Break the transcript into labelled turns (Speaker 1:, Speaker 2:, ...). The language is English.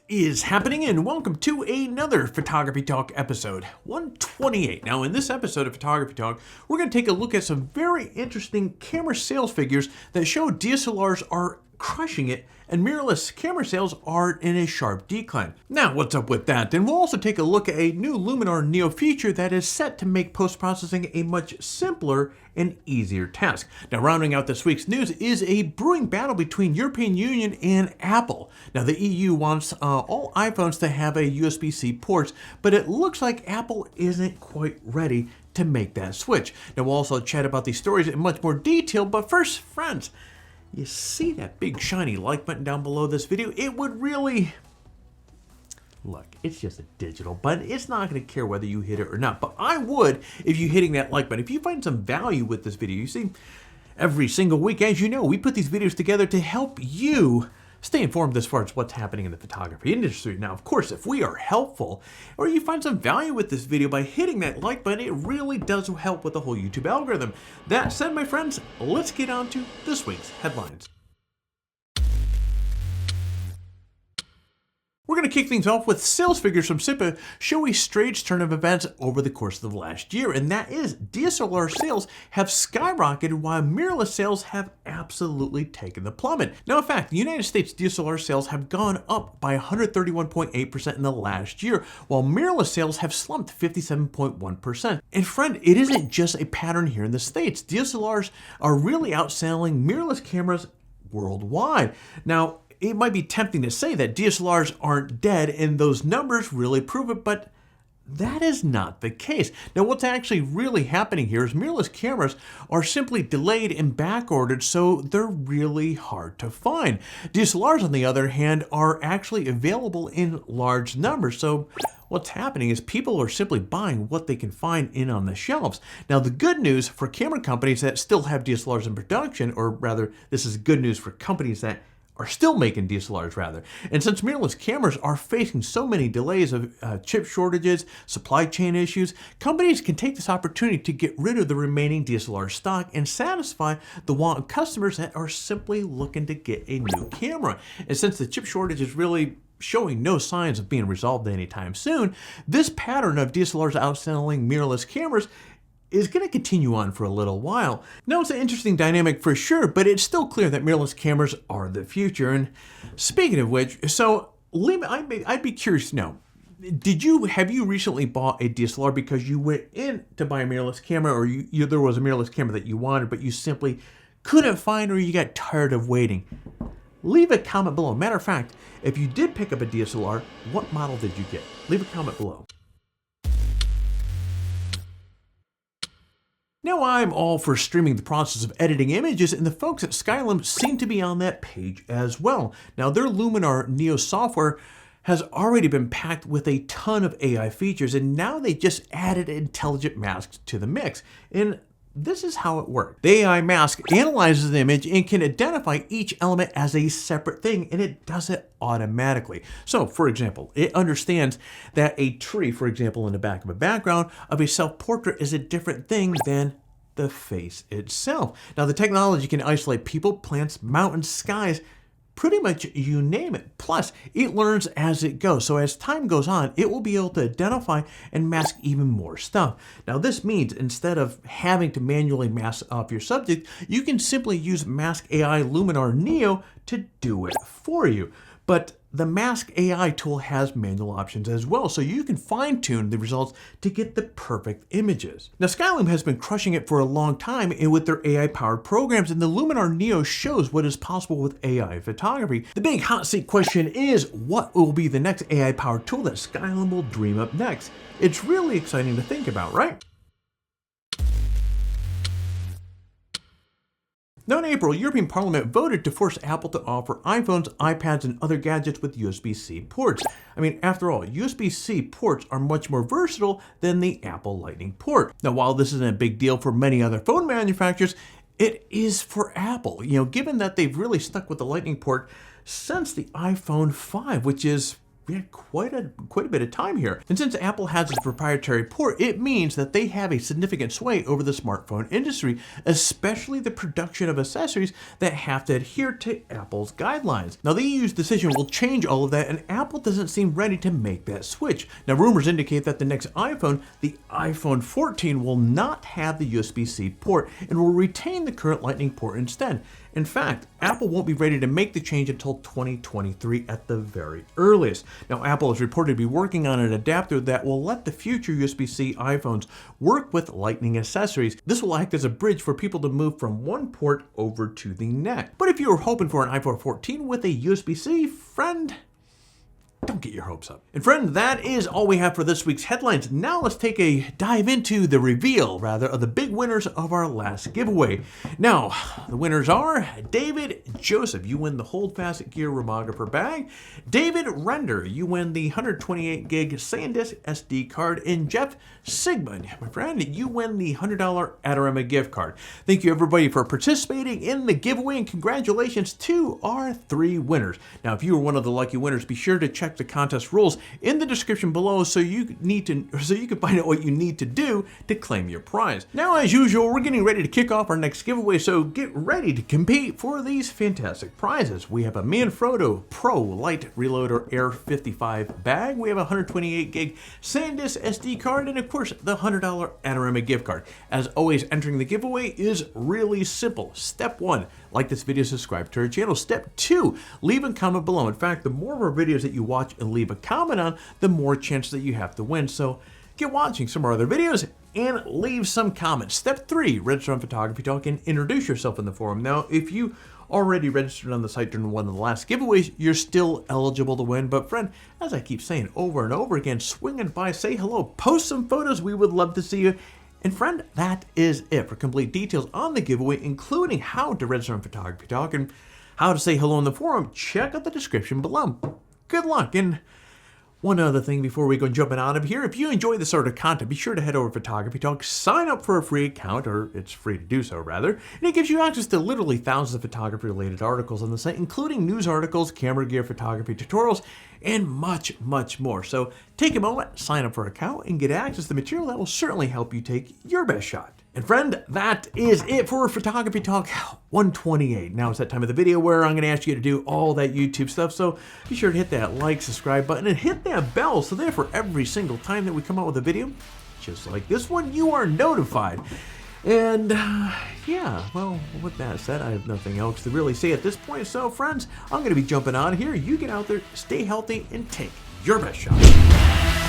Speaker 1: is happening, and welcome to another Photography Talk episode 128. Now in this episode of Photography Talk, we're going to take a look at some very interesting camera sales figures that show DSLRs are crushing it and mirrorless camera sales are in a sharp decline. Now what's up with that? Then we'll also take a look at a new Luminar Neo feature that is set to make post-processing a much simpler and easier task. Now rounding out this week's news is a brewing battle between European Union and Apple. Now the EU wants all iPhones to have a USB-C ports, but it looks like Apple isn't quite ready to make that switch. Now we'll also chat about these stories in much more detail, but first, friends, you see that big shiny like button down below this video? It would really... Look, it's just a digital button. It's not going to care whether you hit it or not, but I would if you're hitting that like button. If you find some value with this video, you see, every single week, as you know, we put these videos together to help you stay informed as far as what's happening in the photography industry. Now, of course, if we are helpful or you find some value with this video by hitting that like button, it really does help with the whole YouTube algorithm. That said, my friends, let's get on to this week's headlines. We're going to kick things off with sales figures from SIPA show a strange turn of events over the course of the last year, and that is DSLR sales have skyrocketed while mirrorless sales have absolutely taken the plummet. Now, in fact, the United States DSLR sales have gone up by 131.8% in the last year, while mirrorless sales have slumped 57.1%. And friend, it isn't just a pattern here in the States. DSLRs are really outselling mirrorless cameras worldwide. Now, it might be tempting to say that DSLRs aren't dead, and those numbers really prove it, but that is not the case. Now, what's actually really happening here is mirrorless cameras are simply delayed and backordered, so they're really hard to find. DSLRs, on the other hand, are actually available in large numbers, so what's happening is people are simply buying what they can find in on the shelves. Now, the good news for camera companies that still have DSLRs in production, or rather, this is good news for companies that are still making DSLRs rather. And since mirrorless cameras are facing so many delays of chip shortages, supply chain issues, companies can take this opportunity to get rid of the remaining DSLR stock and satisfy the want of customers that are simply looking to get a new camera. And since the chip shortage is really showing no signs of being resolved anytime soon, this pattern of DSLRs outselling mirrorless cameras is going to continue on for a little while. Now, it's an interesting dynamic for sure, but it's still clear that mirrorless cameras are the future. And speaking of which, so I'd be curious to know, have you recently bought a DSLR because you went in to buy a mirrorless camera, or there was a mirrorless camera that you wanted, but you simply couldn't find, or you got tired of waiting? Leave a comment below. Matter of fact, if you did pick up a DSLR, what model did you get? Leave a comment below. Now, I'm all for streaming the process of editing images, and the folks at Skylum seem to be on that page as well. Now, their Luminar Neo software has already been packed with a ton of AI features, and now they just added intelligent masks to the mix. And this is how it works. The AI mask analyzes the image and can identify each element as a separate thing, and it does it automatically. So, for example, it understands that a tree, for example, in the back of a background of a self-portrait is a different thing than the face itself. Now, the technology can isolate people, plants, mountains, skies, pretty much you name it. Plus, it learns as it goes. So as time goes on, it will be able to identify and mask even more stuff. Now, this means instead of having to manually mask off your subject, you can simply use Mask AI Luminar Neo to do it for you. But the Mask AI tool has manual options as well, so you can fine-tune the results to get the perfect images. Now, Skylum has been crushing it for a long time with their AI-powered programs, and the Luminar Neo shows what is possible with AI photography. The big hot seat question is, what will be the next AI-powered tool that Skylum will dream up next? It's really exciting to think about, right? Now, in April, European Parliament voted to force Apple to offer iPhones, iPads, and other gadgets with USB-C ports. I mean, after all, USB-C ports are much more versatile than the Apple Lightning port. Now, while this isn't a big deal for many other phone manufacturers, it is for Apple, given that they've really stuck with the Lightning port since the iPhone 5, which is quite a bit of time here. And since Apple has its proprietary port, it means that they have a significant sway over the smartphone industry, especially the production of accessories that have to adhere to Apple's guidelines. Now, the EU's decision will change all of that, and Apple doesn't seem ready to make that switch. Now, rumors indicate that the next iPhone, the iPhone 14, will not have the USB-C port and will retain the current Lightning port instead. In fact, Apple won't be ready to make the change until 2023 at the very earliest. Now, Apple is reported to be working on an adapter that will let the future USB-C iPhones work with Lightning accessories. This will act as a bridge for people to move from one port over to the next. But if you were hoping for an iPhone 14 with a USB-C, friend, don't get your hopes up. And friend, that is all we have for this week's headlines. Now let's take a dive into the reveal, rather, of the big winners of our last giveaway. Now, the winners are David Joseph, you win the Holdfast Gear Romographer bag. David Render, you win the 128 gig SanDisk SD card. And Jeff Sigmund, my friend, you win the $100 Adorama gift card. Thank you everybody for participating in the giveaway, and congratulations to our 3 winners. Now, if you were one of the lucky winners, be sure to check the contest rules in the description below so you can find out what you need to do to claim your prize. Now, as usual, we're getting ready to kick off our next giveaway, so get ready to compete for these fantastic prizes. We have a Manfrotto Pro Light Reloader Air 55 bag, we have a 128 gig SanDisk SD card, and of course the $100 Adorama gift card. As always, entering the giveaway is really simple. Step 1, like this video, subscribe to our channel. Step 2, leave a comment below. In fact, the more of our videos that you watch and leave a comment on, the more chance that you have to win. So get watching some of our other videos and leave some comments. Step 3, register on PhotographyTalk and introduce yourself in the forum. Now, if you already registered on the site during one of the last giveaways, you're still eligible to win. But friend, as I keep saying over and over again, swinging by, say hello, post some photos. We would love to see you. And friend, that is it. For complete details on the giveaway, including how to register on PhotographyTalk and how to say hello in the forum, check out the description below. Good luck. And one other thing before we go jumping out of here, if you enjoy this sort of content, be sure to head over to PhotographyTalk, sign up for a free account, or it's free to do so rather, and it gives you access to literally thousands of photography related articles on the site, including news articles, camera gear, photography tutorials, and much, much more. So take a moment, sign up for an account, and get access to the material that will certainly help you take your best shot. And friend, that is it for Photography Talk 128. Now it's that time of the video where I'm going to ask you to do all that YouTube stuff. So be sure to hit that like, subscribe button, and hit that bell so that for every single time that we come out with a video, just like this one, you are notified. And yeah, well, with that said, I have nothing else to really say at this point. So friends, I'm going to be jumping out of here. You get out there, stay healthy, and take your best shot.